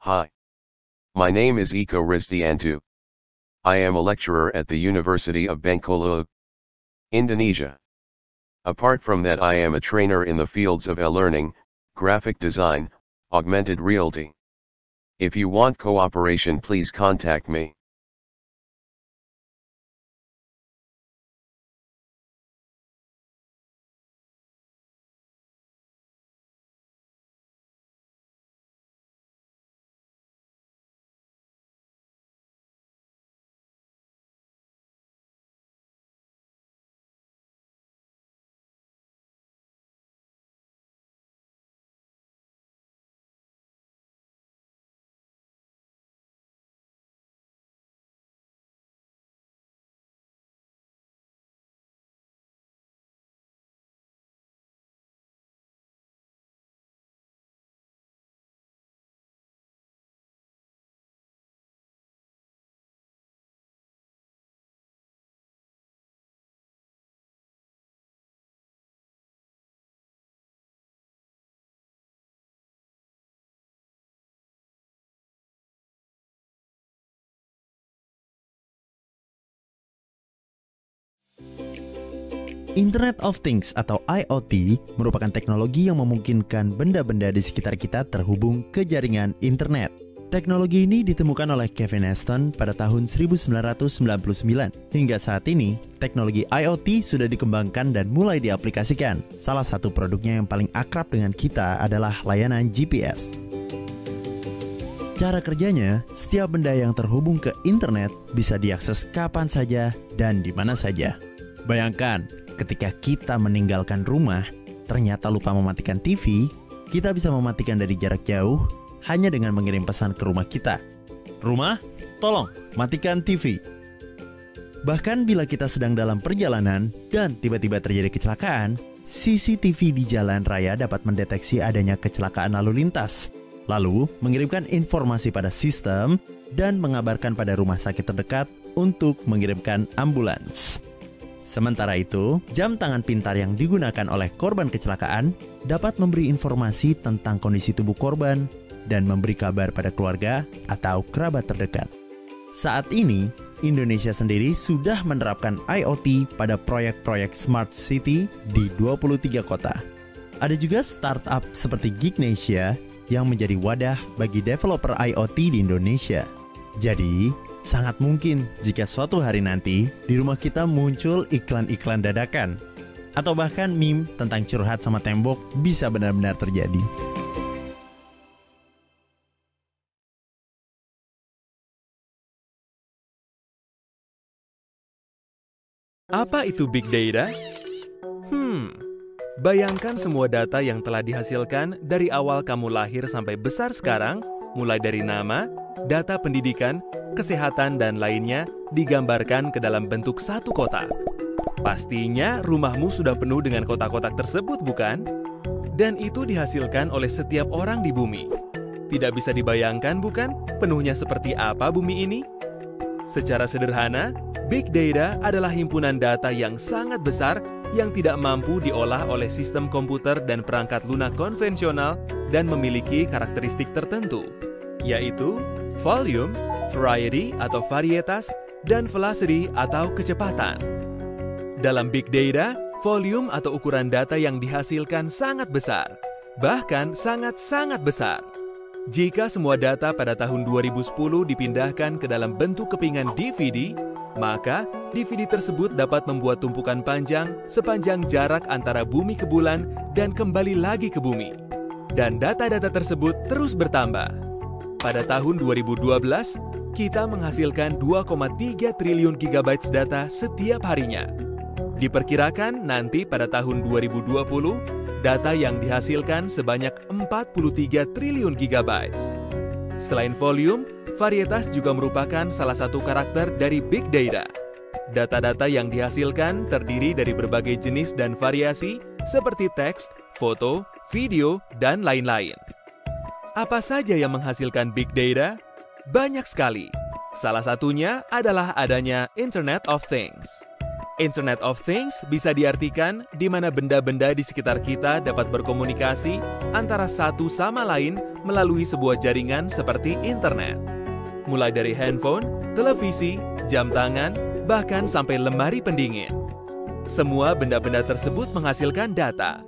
Hi. My name is Eko Rizdianto. I am a lecturer at the University of Bengkulu, Indonesia. Apart from that, I am a trainer in the fields of e-learning, graphic design, augmented reality. If you want cooperation, please contact me. Internet of Things atau IoT merupakan teknologi yang memungkinkan benda-benda di sekitar kita terhubung ke jaringan internet. Teknologi ini ditemukan oleh Kevin Aston pada tahun 1999. Hingga saat ini, teknologi IoT sudah dikembangkan dan mulai diaplikasikan. Salah satu produknya yang paling akrab dengan kita adalah layanan GPS. Cara kerjanya, setiap benda yang terhubung ke internet bisa diakses kapan saja dan di mana saja. Bayangkan, ketika kita meninggalkan rumah, ternyata lupa mematikan TV, kita bisa mematikan dari jarak jauh hanya dengan mengirim pesan ke rumah kita. Rumah, tolong matikan TV. Bahkan bila kita sedang dalam perjalanan dan tiba-tiba terjadi kecelakaan, CCTV di jalan raya dapat mendeteksi adanya kecelakaan lalu lintas, lalu mengirimkan informasi pada sistem dan mengabarkan pada rumah sakit terdekat untuk mengirimkan ambulans. Sementara itu, jam tangan pintar yang digunakan oleh korban kecelakaan dapat memberi informasi tentang kondisi tubuh korban dan memberi kabar pada keluarga atau kerabat terdekat. Saat ini, Indonesia sendiri sudah menerapkan IoT pada proyek-proyek Smart City di 23 kota. Ada juga startup seperti Gignesia yang menjadi wadah bagi developer IoT di Indonesia. Jadi, sangat mungkin jika suatu hari nanti di rumah kita muncul iklan-iklan dadakan atau bahkan meme tentang curhat sama tembok bisa benar-benar terjadi. Apa itu Big Data? Bayangkan semua data yang telah dihasilkan dari awal kamu lahir sampai besar sekarang, mulai dari nama, data pendidikan, kesehatan, dan lainnya digambarkan ke dalam bentuk satu kotak. Pastinya rumahmu sudah penuh dengan kotak-kotak tersebut, bukan? Dan itu dihasilkan oleh setiap orang di bumi. Tidak bisa dibayangkan, bukan? Penuhnya seperti apa bumi ini? Secara sederhana, Big Data adalah himpunan data yang sangat besar yang tidak mampu diolah oleh sistem komputer dan perangkat lunak konvensional dan memiliki karakteristik tertentu, yaitu volume, variety atau varietas, dan velocity atau kecepatan. Dalam Big Data, volume atau ukuran data yang dihasilkan sangat besar, bahkan sangat-sangat besar. Jika semua data pada tahun 2010 dipindahkan ke dalam bentuk kepingan DVD, maka DVD tersebut dapat membuat tumpukan panjang sepanjang jarak antara bumi ke bulan dan kembali lagi ke bumi. Dan data-data tersebut terus bertambah. Pada tahun 2012, kita menghasilkan 2,3 triliun GB data setiap harinya. Diperkirakan nanti pada tahun 2020, data yang dihasilkan sebanyak 43 triliun GB. Selain volume, varietas juga merupakan salah satu karakter dari Big Data. Data-data yang dihasilkan terdiri dari berbagai jenis dan variasi seperti teks, foto, video, dan lain-lain. Apa saja yang menghasilkan Big Data? Banyak sekali. Salah satunya adalah adanya Internet of Things. Internet of Things bisa diartikan di mana benda-benda di sekitar kita dapat berkomunikasi antara satu sama lain melalui sebuah jaringan seperti internet. Mulai dari handphone, televisi, jam tangan, bahkan sampai lemari pendingin. Semua benda-benda tersebut menghasilkan data.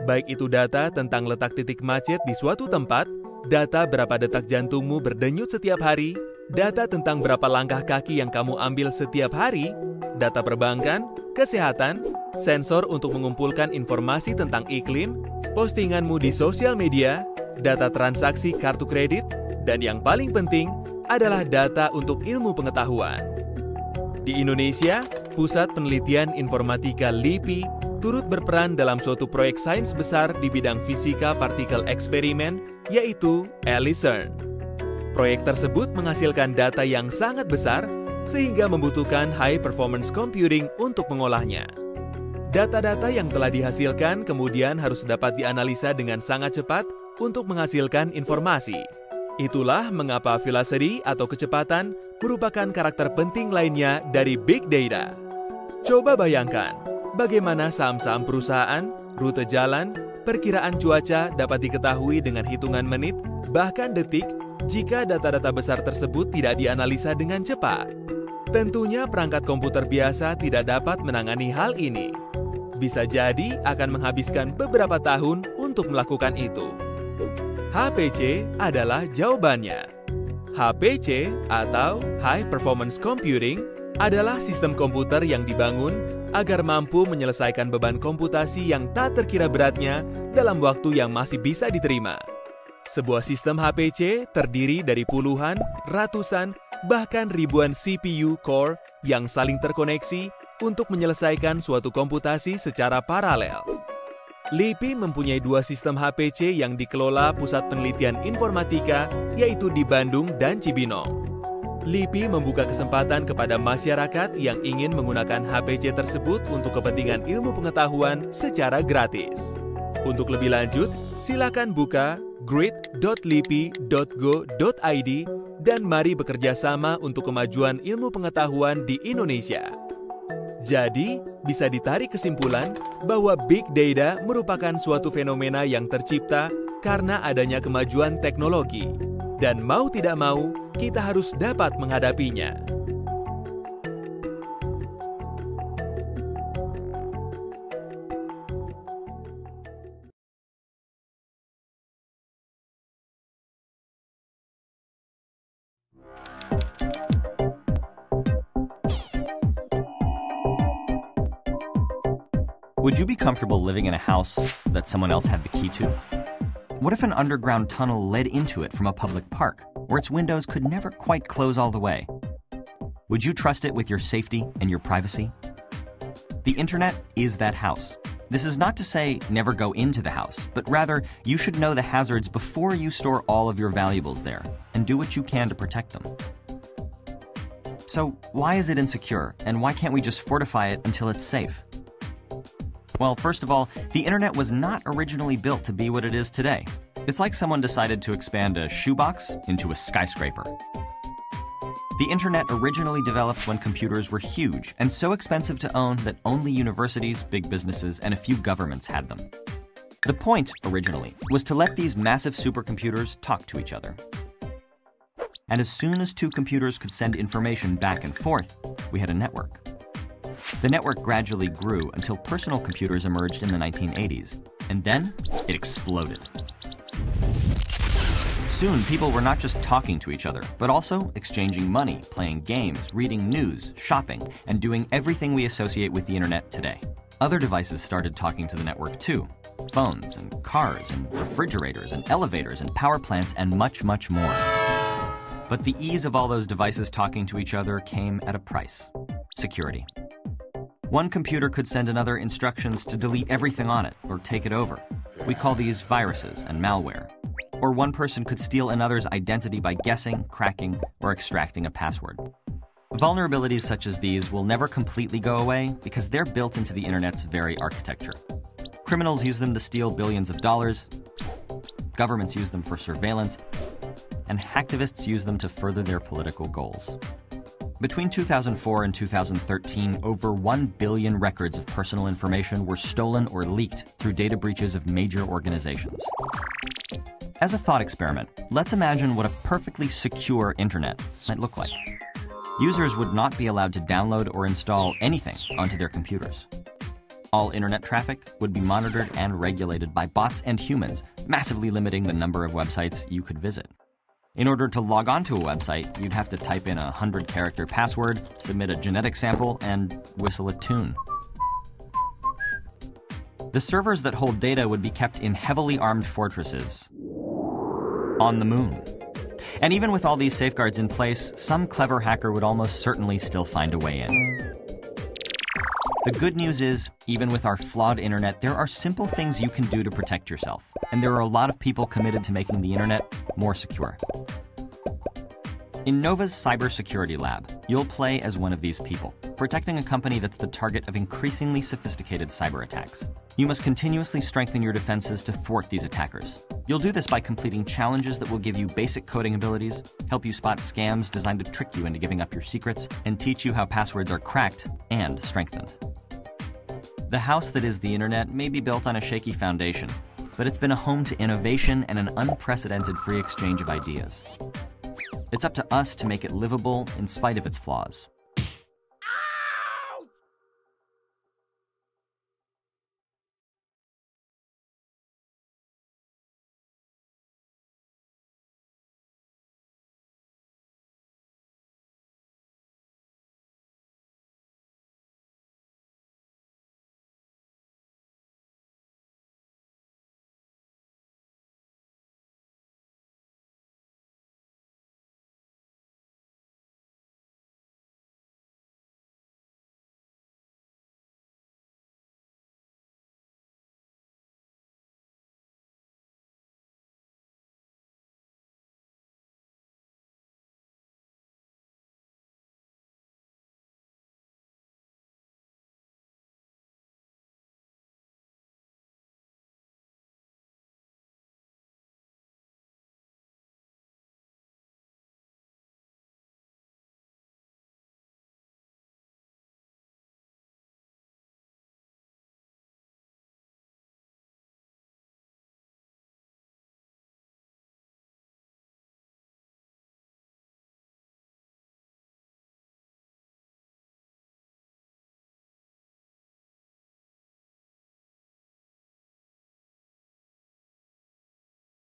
Baik itu data tentang letak titik macet di suatu tempat, data berapa detak jantungmu berdenyut setiap hari, data tentang berapa langkah kaki yang kamu ambil setiap hari, data perbankan, kesehatan, sensor untuk mengumpulkan informasi tentang iklim, postinganmu di sosial media, data transaksi kartu kredit, dan yang paling penting adalah data untuk ilmu pengetahuan. Di Indonesia, Pusat Penelitian Informatika LIPI turut berperan dalam suatu proyek sains besar di bidang fisika partikel eksperimen, yaitu ELICERN. Proyek tersebut menghasilkan data yang sangat besar, sehingga membutuhkan high performance computing untuk mengolahnya. Data-data yang telah dihasilkan kemudian harus dapat dianalisa dengan sangat cepat untuk menghasilkan informasi. Itulah mengapa velocity atau kecepatan merupakan karakter penting lainnya dari big data. Coba bayangkan, bagaimana saham-saham perusahaan, rute jalan, perkiraan cuaca dapat diketahui dengan hitungan menit, bahkan detik, jika data-data besar tersebut tidak dianalisa dengan cepat. Tentunya perangkat komputer biasa tidak dapat menangani hal ini. Bisa jadi akan menghabiskan beberapa tahun untuk melakukan itu. HPC adalah jawabannya. HPC atau High Performance Computing adalah sistem komputer yang dibangun agar mampu menyelesaikan beban komputasi yang tak terkira beratnya dalam waktu yang masih bisa diterima. Sebuah sistem HPC terdiri dari puluhan, ratusan, bahkan ribuan CPU core yang saling terkoneksi untuk menyelesaikan suatu komputasi secara paralel. LIPI mempunyai dua sistem HPC yang dikelola Pusat Penelitian Informatika, yaitu di Bandung dan Cibinong. LIPI membuka kesempatan kepada masyarakat yang ingin menggunakan HPC tersebut untuk kepentingan ilmu pengetahuan secara gratis. Untuk lebih lanjut, silakan buka grid.lipi.go.id dan mari bekerja sama untuk kemajuan ilmu pengetahuan di Indonesia. Jadi, bisa ditarik kesimpulan bahwa big data merupakan suatu fenomena yang tercipta karena adanya kemajuan teknologi. Dan mau tidak mau, kita harus dapat menghadapinya. Would you be comfortable living in a house that someone else had the key to? What if an underground tunnel led into it from a public park, where its windows could never quite close all the way? Would you trust it with your safety and your privacy? The internet is that house. This is not to say never go into the house, but rather you should know the hazards before you store all of your valuables there, and do what you can to protect them. So why is it insecure, and why can't we just fortify it until it's safe? Well, first of all, the internet was not originally built to be what it is today. It's like someone decided to expand a shoebox into a skyscraper. The internet originally developed when computers were huge and so expensive to own that only universities, big businesses, and a few governments had them. The point, originally, was to let these massive supercomputers talk to each other. And as soon as two computers could send information back and forth, we had a network. The network gradually grew until personal computers emerged in the 1980s, and then it exploded. Soon, people were not just talking to each other, but also exchanging money, playing games, reading news, shopping, and doing everything we associate with the internet today. Other devices started talking to the network too. Phones and cars and refrigerators and elevators and power plants and much, much more. But the ease of all those devices talking to each other came at a price: security. One computer could send another instructions to delete everything on it or take it over. We call these viruses and malware. Or one person could steal another's identity by guessing, cracking, or extracting a password. Vulnerabilities such as these will never completely go away because they're built into the internet's very architecture. Criminals use them to steal billions of dollars, governments use them for surveillance, and hacktivists use them to further their political goals. Between 2004 and 2013, over 1 billion records of personal information were stolen or leaked through data breaches of major organizations. As a thought experiment, let's imagine what a perfectly secure internet might look like. Users would not be allowed to download or install anything onto their computers. All internet traffic would be monitored and regulated by bots and humans, massively limiting the number of websites you could visit. In order to log on to a website, you'd have to type in a 100-character password, submit a genetic sample, and whistle a tune. The servers that hold data would be kept in heavily armed fortresses on the moon. And even with all these safeguards in place, some clever hacker would almost certainly still find a way in. The good news is, even with our flawed internet, there are simple things you can do to protect yourself. And there are a lot of people committed to making the internet more secure. In Nova's cybersecurity lab, you'll play as one of these people, protecting a company that's the target of increasingly sophisticated cyber attacks. You must continuously strengthen your defenses to thwart these attackers. You'll do this by completing challenges that will give you basic coding abilities, help you spot scams designed to trick you into giving up your secrets, and teach you how passwords are cracked and strengthened. The house that is the internet may be built on a shaky foundation, but it's been a home to innovation and an unprecedented free exchange of ideas. It's up to us to make it livable in spite of its flaws.